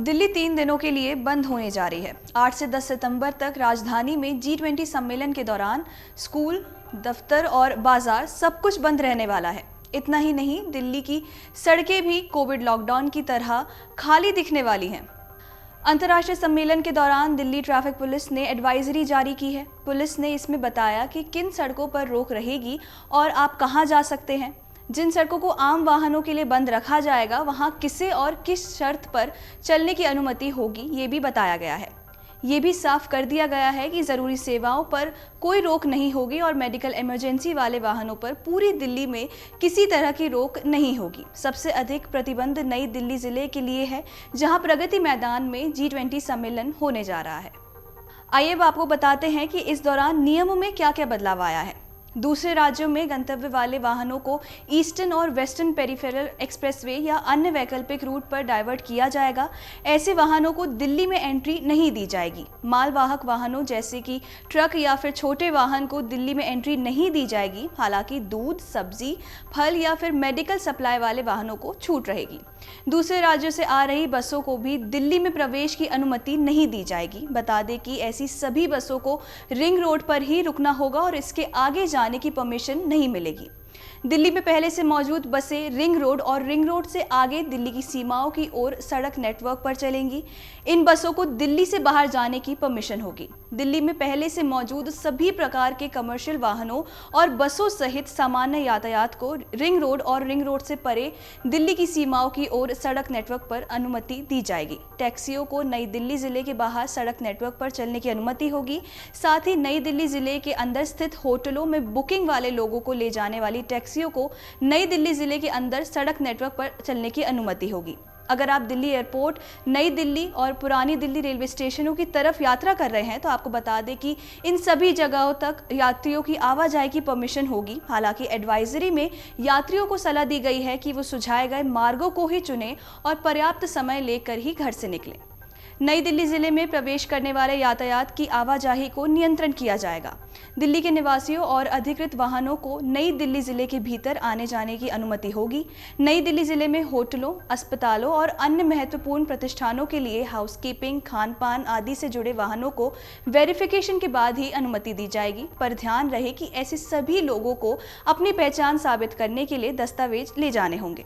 दिल्ली 3 दिनों के लिए बंद होने जा रही है। 8 से 10 सितंबर तक राजधानी में G20 सम्मेलन के दौरान स्कूल, दफ्तर और बाजार सब कुछ बंद रहने वाला है। इतना ही नहीं, दिल्ली की सड़कें भी कोविड लॉकडाउन की तरह खाली दिखने वाली हैं। अंतर्राष्ट्रीय सम्मेलन के दौरान दिल्ली ट्रैफिक पुलिस ने एडवाइजरी जारी की है। पुलिस ने इसमें बताया कि किन सड़कों पर रोक रहेगी और आप कहां जा सकते हैं। जिन सड़कों को आम वाहनों के लिए बंद रखा जाएगा, वहां किसे और किस शर्त पर चलने की अनुमति होगी, ये भी बताया गया है। ये भी साफ कर दिया गया है कि ज़रूरी सेवाओं पर कोई रोक नहीं होगी और मेडिकल इमरजेंसी वाले वाहनों पर पूरी दिल्ली में किसी तरह की रोक नहीं होगी। सबसे अधिक प्रतिबंध नई दिल्ली जिले के लिए है, जहां प्रगति मैदान में G20 सम्मेलन होने जा रहा है। आइए अब आपको बताते हैं कि इस दौरान नियमों में क्या क्या बदलाव आया है। दूसरे राज्यों में गंतव्य वाले वाहनों को ईस्टर्न और वेस्टर्न पेरिफेरल एक्सप्रेसवे या अन्य वैकल्पिक रूट पर डाइवर्ट किया जाएगा। ऐसे वाहनों को दिल्ली में एंट्री नहीं दी जाएगी। मालवाहक वाहनों जैसे कि ट्रक या फिर छोटे वाहन को दिल्ली में एंट्री नहीं दी जाएगी। हालांकि दूध, सब्जी, फल या फिर मेडिकल सप्लाई वाले वाहनों को छूट रहेगी। दूसरे राज्यों से आ रही बसों को भी दिल्ली में प्रवेश की अनुमति नहीं दी जाएगी। बता दें कि ऐसी सभी बसों को रिंग रोड पर ही रुकना होगा और इसके आगे जाने की परमिशन नहीं मिलेगी। दिल्ली में पहले से मौजूद बसें रिंग रोड और रिंग रोड से आगे दिल्ली की सीमाओं की ओर सड़क नेटवर्क पर चलेंगी। इन बसों को दिल्ली से बाहर जाने की परमिशन होगी। दिल्ली में पहले से मौजूद सभी प्रकार के कमर्शियल वाहनों और बसों सहित सामान्य यातायात को रिंग रोड और रिंग रोड से परे दिल्ली की सीमाओं की ओर सड़क नेटवर्क पर अनुमति दी जाएगी। टैक्सियों को नई दिल्ली जिले के बाहर सड़क नेटवर्क पर चलने की अनुमति होगी। साथ ही नई दिल्ली जिले के अंदर स्थित होटलों में बुकिंग वाले लोगों को ले जाने वाली टैक्सियों को नई दिल्ली जिले के अंदर सड़क नेटवर्क पर चलने की अनुमति होगी। अगर आप दिल्ली एयरपोर्ट, नई दिल्ली और पुरानी दिल्ली रेलवे स्टेशनों की तरफ यात्रा कर रहे हैं तो आपको बता दें कि इन सभी जगहों तक यात्रियों की आवाजाही की परमिशन होगी। हालांकि एडवाइजरी में यात्रियों को सलाह दी गई है कि वो सुझाए गए मार्गों को ही चुनें और पर्याप्त समय लेकर ही घर से निकलें। नई दिल्ली जिले में प्रवेश करने वाले यातायात की आवाजाही को नियंत्रण किया जाएगा। दिल्ली के निवासियों और अधिकृत वाहनों को नई दिल्ली जिले के भीतर आने जाने की अनुमति होगी। नई दिल्ली जिले में होटलों, अस्पतालों और अन्य महत्वपूर्ण प्रतिष्ठानों के लिए हाउसकीपिंग, खान पान आदि से जुड़े वाहनों को वेरिफिकेशन के बाद ही अनुमति दी जाएगी। पर ध्यान रहे कि ऐसे सभी लोगों को अपनी पहचान साबित करने के लिए दस्तावेज ले जाने होंगे।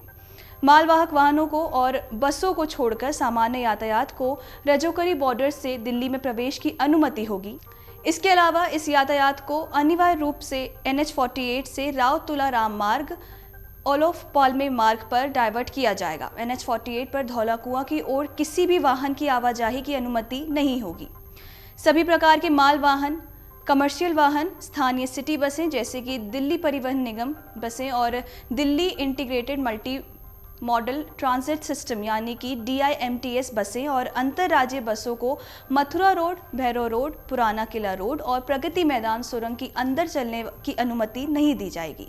मालवाहक वाहनों को और बसों को छोड़कर सामान्य यातायात को रजौकरी बॉर्डर से दिल्ली में प्रवेश की अनुमति होगी। इसके अलावा इस यातायात को अनिवार्य रूप से NH-48 से राव तुलाराम मार्ग, ओलोफ पाल्मे मार्ग पर डाइवर्ट किया जाएगा। NH-48 पर धौलाकुआं की ओर किसी भी वाहन की आवाजाही की अनुमति नहीं होगी। सभी प्रकार के माल वाहन, कमर्शियल वाहन, स्थानीय सिटी बसें जैसे कि दिल्ली परिवहन निगम बसें और Delhi integrated multi modal transit system यानी कि DIMTS बसें और अंतरराज्यीय बसों को मथुरा रोड, भैरव रोड, पुराना किला रोड और प्रगति मैदान सुरंग की अंदर चलने की अनुमति नहीं दी जाएगी।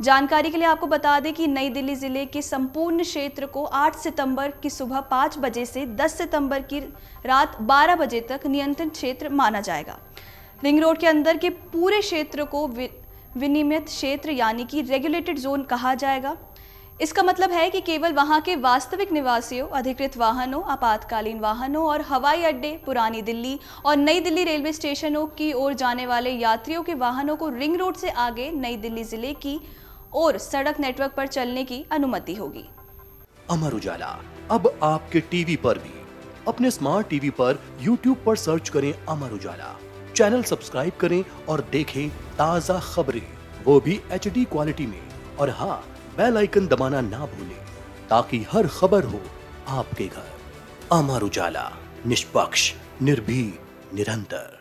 जानकारी के लिए आपको बता दें कि नई दिल्ली जिले के संपूर्ण क्षेत्र को 8 सितंबर की सुबह 5 बजे से 10 सितंबर की रात 12 बजे तक नियंत्रण क्षेत्र माना जाएगा। रिंग रोड के अंदर के पूरे क्षेत्र को विनियमित क्षेत्र यानी कि रेगुलेटेड जोन कहा जाएगा। इसका मतलब है कि केवल वहां के वास्तविक निवासियों, अधिकृत वाहनों, आपातकालीन वाहनों और हवाई अड्डे, पुरानी दिल्ली और नई दिल्ली रेलवे स्टेशनों की ओर जाने वाले यात्रियों के वाहनों को रिंग रोड से आगे नई दिल्ली जिले की ओर सड़क नेटवर्क पर चलने की अनुमति होगी। अमर उजाला अब आपके टीवी पर भी। अपने स्मार्ट टीवी पर YouTube पर सर्च करें अमर उजाला, चैनल सब्सक्राइब करें और देखें ताजा खबरें, वो भी HD क्वालिटी में। और हाँ, बेल आइकन दबाना ना भूलें ताकि हर खबर हो आपके घर। अमर उजाला, निष्पक्ष, निर्भीक, निरंतर।